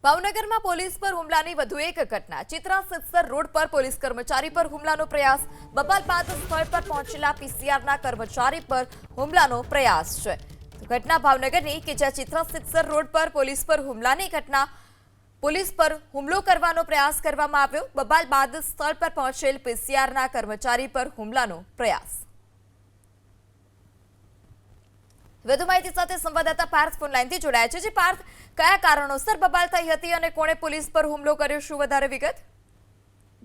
ભાવનગરમાં પોલીસ પર હુમલાની વધુ એક ઘટના। ચિત્રા સિત્સર રોડ પર પોલીસ કર્મચારી પર હુમલાનો પ્રયાસ। બબાલ બાદ સ્થળ પર પહોંચેલા પીસીઆરના કર્મચારી પર હુમલાનો પ્રયાસ છે। ઘટના ભાવનગરની કે જ્યાં ચિત્રા સિત્સર રોડ પર પોલીસ પર હુમલાની ઘટના। પોલીસ પર હુમલો કરવાનો પ્રયાસ કરવામાં આવ્યો। બબાલ બાદ સ્થળ પર પહોંચેલ પીસીઆરના કર્મચારી પર હુમલાનો પ્રયાસ। વધુ માહિતી સાથે સંવાદદાતા પાર્થ ફોન લાઈનથી જોડાયા છે। જે પાર્થ, કયા કારણોસર બબાલ થઈ હતી અને કોણે પોલીસ પર હુમલો કર્યો, શું વધારે વિગત?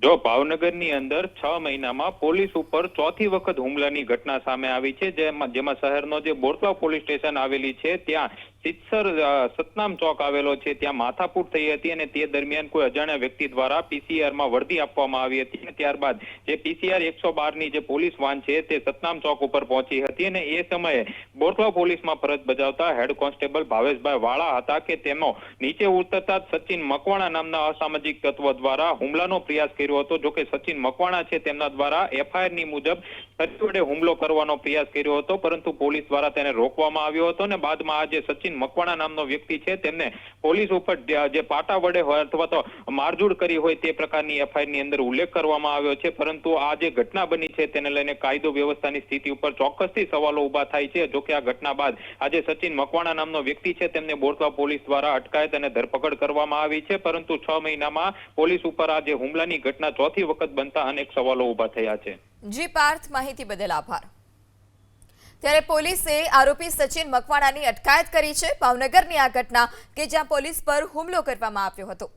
જો ભાવનગરની અંદર 6 મહિનામાં પોલીસ ઉપર ચોથી વખત હુમલાની ઘટના સામે આવી છે, જેમાં શહેરનો જે બોરતલાવ પોલીસ સ્ટેશન આવેલી છે ત્યાં સિત્સર સતનામ ચોક આવેલો છે, ત્યાં માથાકૂટ થઈ હતી અને તે દરમિયાન કોઈ અજાણ્યા વ્યક્તિ દ્વારા પીસીઆરમાં વર્દી આપવામાં આવી હતી અને ત્યારબાદ જે પીસીઆર 112ની જે પોલીસ વાન છે તે સતનામ ચોક ઉપર પહોંચી હતી અને એ સમયે બોરતલાવ પોલીસમાં ફરજ બજાવતા હેડ કોન્સ્ટેબલ ભાવેશભાઈ વાળા હતા કે તેનો નીચે ઉતરતા સચિન મકવાણા નામના અસામાજિક તત્વ દ્વારા હુમલાનો પ્રયાસ કર્યો હતો। જો કે સચિન મકવાણા છે તેમના દ્વારા એફઆઈઆરની મુજબ વડે હુમલો કરવાનો પ્રયાસ કર્યો હતો, પરંતુ પોલીસ દ્વારા તેને રોકવામાં આવ્યો હતો અને બાદમાં આ જે સચિન મકવાણા નામનો વ્યક્તિ છે તેમને પોલીસ ઉપર જે પાટા વડે હોય અથવા તો મારઝૂડ કરી હોય તે પ્રકારની એફઆઈઆરની અંદર ઉલ્લેખ કરવામાં આવ્યો છે। પરંતુ આ જે ઘટના બની છે તેને લઈને કાયદો વ્યવસ્થાની સ્થિતિ ઉપર ચોક્કસથી સવાલો ઉભા થાય છે। જો કે આ ઘટના બાદ આજે સચિન મકવાણા નામનો વ્યક્તિ છે તેમને બોરતલાવ પોલીસ દ્વારા અટકાયત અને ધરપકડ કરવામાં આવી છે, પરંતુ 6 મહિનામાં પોલીસ ઉપર આ જે હુમલાની ઘટના ચોથી વખત બનતા અનેક સવાલો ઉભા થયા છે। જી પાર્થ, માહિતી બદલ આભાર। ત્યારે પોલીસે આરોપી સચિન મકવાણાની અટકાયત કરી છે। ભાવનગરની આ ઘટના કે જ્યાં પોલીસ પર હુમલો કરવામાં આવ્યો હતો।